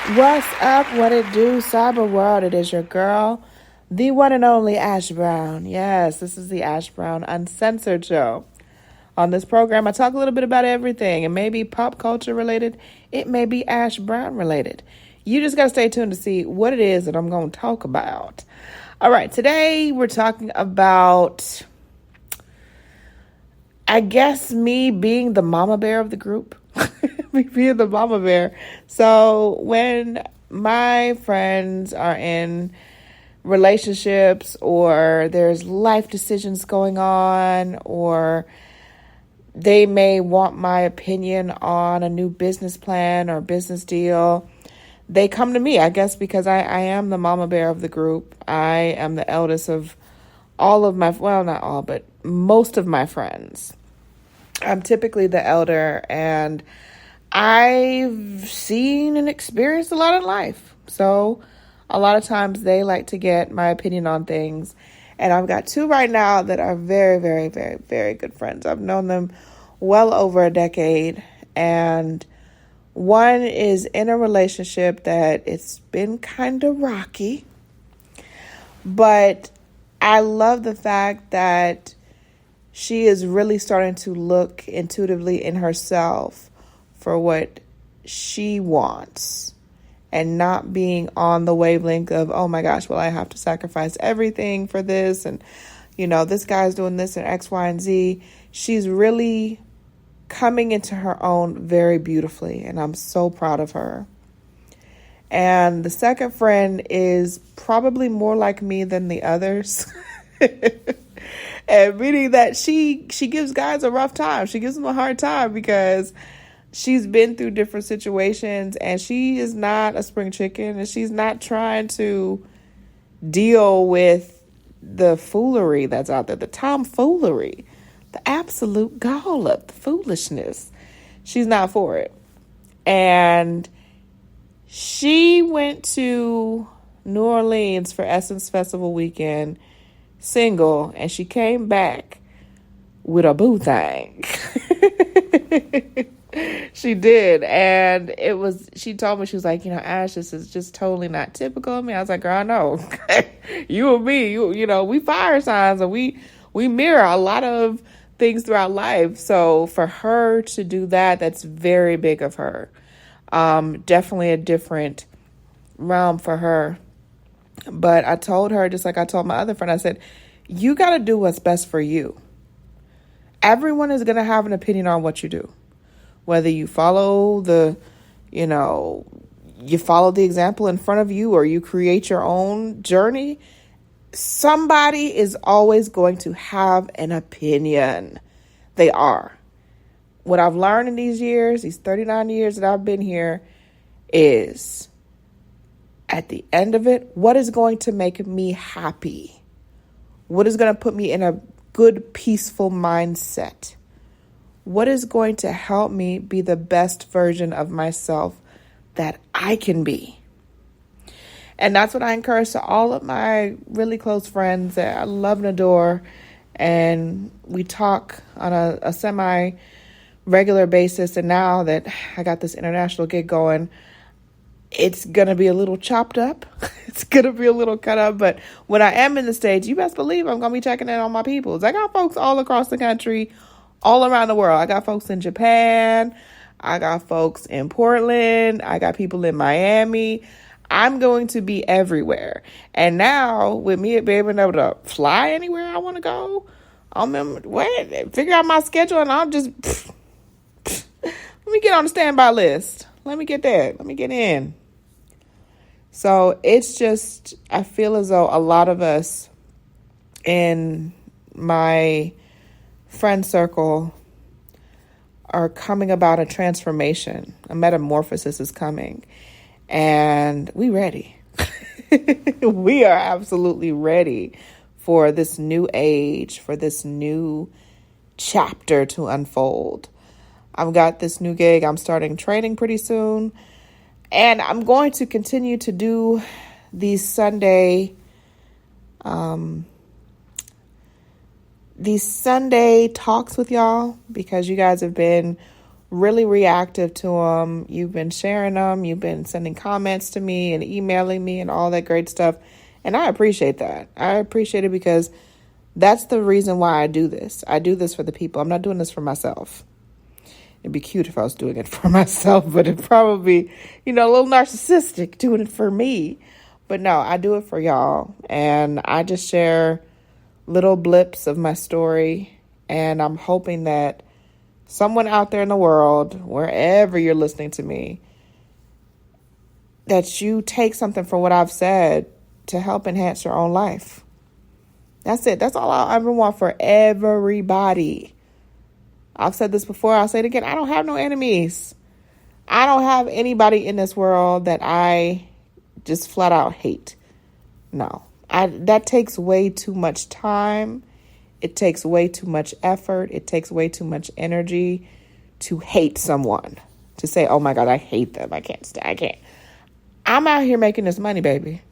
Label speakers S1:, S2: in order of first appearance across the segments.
S1: What's up? What it do, cyber world? It is your girl, the one and only Ash Brown. Yes, this is the Ash Brown Uncensored Show. On this program, I talk a little bit about everything. It may be pop culture related. It may be Ash Brown related. You just got to stay tuned to see what it is that I'm going to talk about. All right, today we're talking about, I guess, me being the mama bear of the group. Me being the mama bear. So when my friends are in relationships or there's life decisions going on, or they may want my opinion on a new business plan or business deal, they come to me, I guess, because I am the mama bear of the group. I am the eldest of all of my, well, not all, but most of my friends. I'm typically the elder, and I've seen and experienced a lot in life. So a lot of times they like to get my opinion on things. And I've got two right now that are very, very, very, very good friends. I've known them well over a decade. And one is in a relationship that it's been kind of rocky. But I love the fact that she is really starting to look intuitively in herself for what she wants and not being on the wavelength of, oh my gosh, well, I have to sacrifice everything for this. And, you know, this guy's doing this and X, Y, and Z. She's really coming into her own very beautifully. And I'm so proud of her. And the second friend is probably more like me than the others. And meaning that she gives guys a rough time. She gives them a hard time because she's been through different situations, and she is not a spring chicken, and she's not trying to deal with the foolery that's out there, the tomfoolery, the absolute gall up, the foolishness. She's not for it. And she went to New Orleans for Essence Festival weekend single, and she came back with a boo thing. She did. And she told me, she was like, Ash, this is just totally not typical of me. I was like, girl, I know. You and me, you know, we fire signs, and we mirror a lot of things throughout life. So for her to do that, that's very big of her. Definitely a different realm for her. But I told her, just like I told my other friend, I said, you got to do what's best for you. Everyone is going to have an opinion on what you do. Whether you follow you follow the example in front of you, or you create your own journey, somebody is always going to have an opinion. They are. What I've learned in these years, these 39 years that I've been here, is at the end of it, what is going to make me happy? What is going to put me in a good, peaceful mindset? What is going to help me be the best version of myself that I can be? And that's what I encourage to all of my really close friends that I love and adore. And we talk on a semi-regular basis. And now that I got this international gig going, it's going to be a little chopped up. It's going to be a little cut up. But when I am in the States, you best believe I'm going to be checking in on my peoples. I got folks all across the country, all around the world. I got folks in Japan. I got folks in Portland. I got people in Miami. I'm going to be everywhere. And now, with me being able to fly anywhere I want to go, figure out my schedule, and I'll just, let me get on the standby list. Let me get there. Let me get in. So it's just, I feel as though a lot of us in my friend circle are coming about a transformation. A metamorphosis is coming. And we ready. We are absolutely ready for this new age, for this new chapter to unfold. I've got this new gig. I'm starting training pretty soon. And I'm going to continue to do these Sunday talks with y'all, because you guys have been really reactive to them. You've been sharing them. You've been sending comments to me and emailing me and all that great stuff. And I appreciate that. I appreciate it because that's the reason why I do this. I do this for the people. I'm not doing this for myself. It'd be cute if I was doing it for myself, but it'd probably be, a little narcissistic doing it for me. But no, I do it for y'all. And I just share little blips of my story. And I'm hoping that someone out there in the world, wherever you're listening to me, that you take something from what I've said to help enhance your own life. That's it. That's all I ever want for everybody. I've said this before. I'll say it again. I don't have no enemies. I don't have anybody in this world that I just flat out hate. No. That takes way too much time. It takes way too much effort. It takes way too much energy to hate someone. To say, oh my God, I hate them. I can't. I'm out here making this money, baby.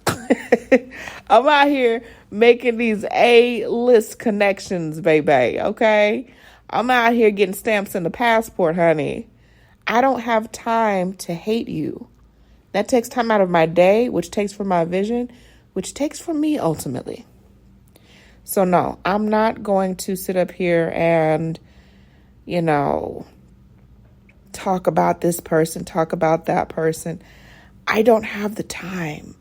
S1: I'm out here making these A-list connections, baby. Okay? I'm out here getting stamps in the passport, honey. I don't have time to hate you. That takes time out of my day, which takes from my vision, which takes from me ultimately. So no, I'm not going to sit up here and, talk about this person, talk about that person. I don't have the time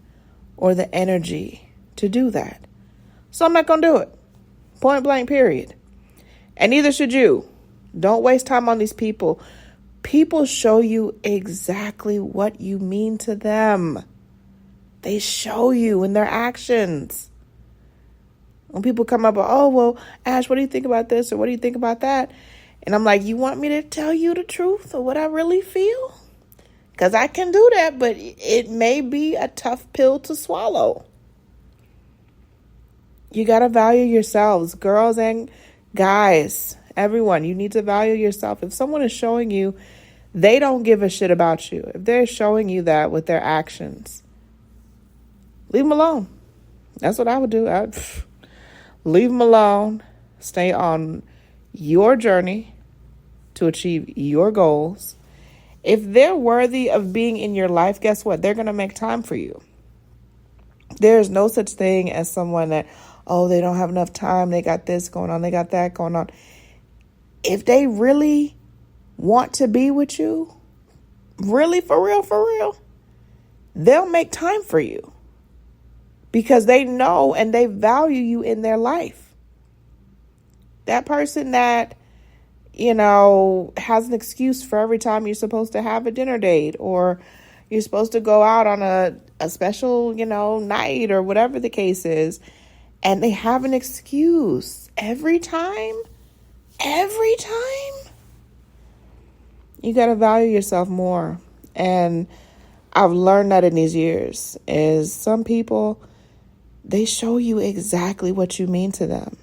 S1: or the energy to do that. So I'm not going to do it. Point blank, period. And neither should you. Don't waste time on these people. People show you exactly what you mean to them. They show you in their actions. When people come up, oh, well, Ash, what do you think about this? Or what do you think about that? And I'm like, you want me to tell you the truth or what I really feel? Because I can do that, but it may be a tough pill to swallow. You got to value yourselves, girls and guys, everyone. You need to value yourself. If someone is showing you they don't give a shit about you, if they're showing you that with their actions, leave them alone. That's what I would do. I'd leave them alone. Stay on your journey to achieve your goals. If they're worthy of being in your life, guess what? They're going to make time for you. There's no such thing as someone that, oh, they don't have enough time. They got this going on. They got that going on. If they really want to be with you, really for real, they'll make time for you because they know and they value you in their life. That person that, has an excuse for every time you're supposed to have a dinner date or you're supposed to go out on a special, night or whatever the case is. And they have an excuse every time. You got to value yourself more. And I've learned that in these years is some people, they show you exactly what you mean to them.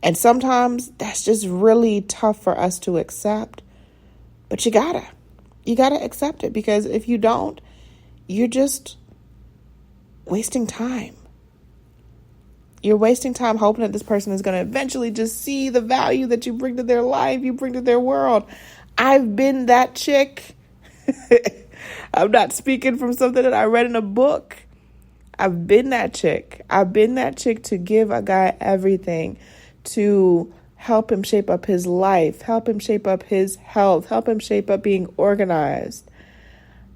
S1: And sometimes that's just really tough for us to accept. But you gotta accept it because if you don't, you're just wasting time. You're wasting time hoping that this person is going to eventually just see the value that you bring to their life, you bring to their world. I've been that chick. I'm not speaking from something that I read in a book. I've been that chick. I've been that chick to give a guy everything, to help him shape up his life, help him shape up his health, help him shape up being organized,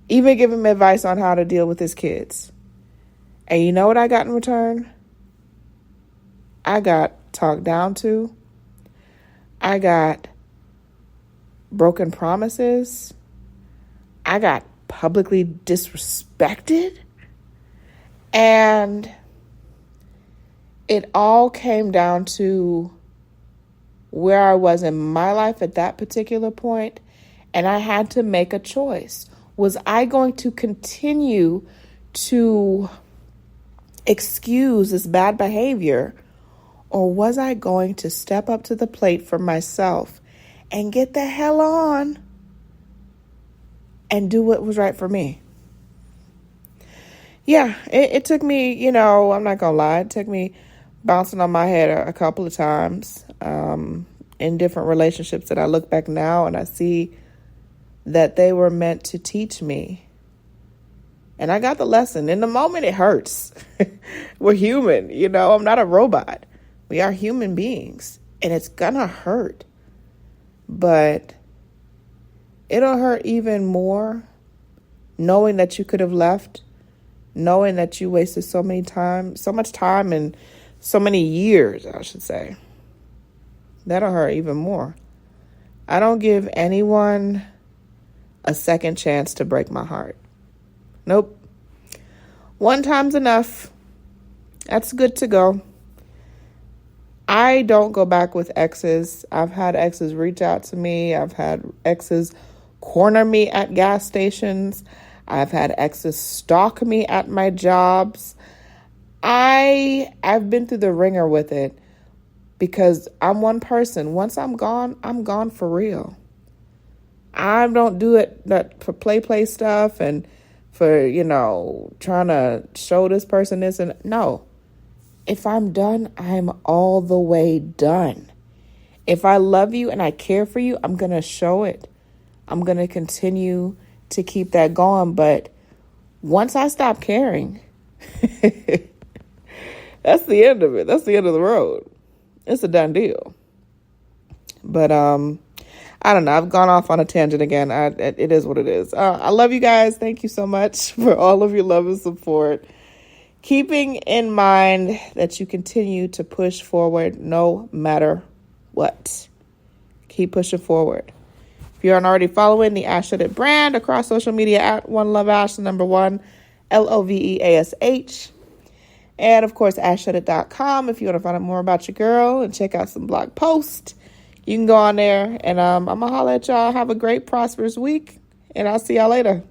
S1: even give him advice on how to deal with his kids. And you know what I got in return? I got talked down to. I got broken promises. I got publicly disrespected. And it all came down to where I was in my life at that particular point, and I had to make a choice. Was I going to continue to excuse this bad behavior, or was I going to step up to the plate for myself and get the hell on and do what was right for me? Yeah, it took me, I'm not going to lie, it took me bouncing on my head a couple of times in different relationships that I look back now and I see that they were meant to teach me. And I got the lesson. In the moment, it hurts. We're human, I'm not a robot. We are human beings, and it's gonna hurt. But it'll hurt even more knowing that you could have left, knowing that you wasted so much time and so many years, I should say. That'll hurt even more. I don't give anyone a second chance to break my heart. Nope. One time's enough. That's good to go. I don't go back with exes. I've had exes reach out to me. I've had exes corner me at gas stations. I've had exes stalk me at my jobs. I've been through the ringer with it because I'm one person. Once I'm gone for real. I don't do it for play stuff and for, trying to show this person this. And no, if I'm done, I'm all the way done. If I love you and I care for you, I'm going to show it. I'm going to continue to keep that going. But once I stop caring, that's the end of it. That's the end of the road. It's a done deal. But I don't know. I've gone off on a tangent again. It is what it is. I love you guys. Thank you so much for all of your love and support. Keeping in mind that you continue to push forward no matter what. Keep pushing forward. If you aren't already following the Ash Shed It brand across social media at OneLoveAsh, the number 1, LOVEASH. And, of course, AshShedIt.com if you want to find out more about your girl and check out some blog posts. You can go on there, and I'm going to holler at y'all. Have a great, prosperous week, and I'll see y'all later.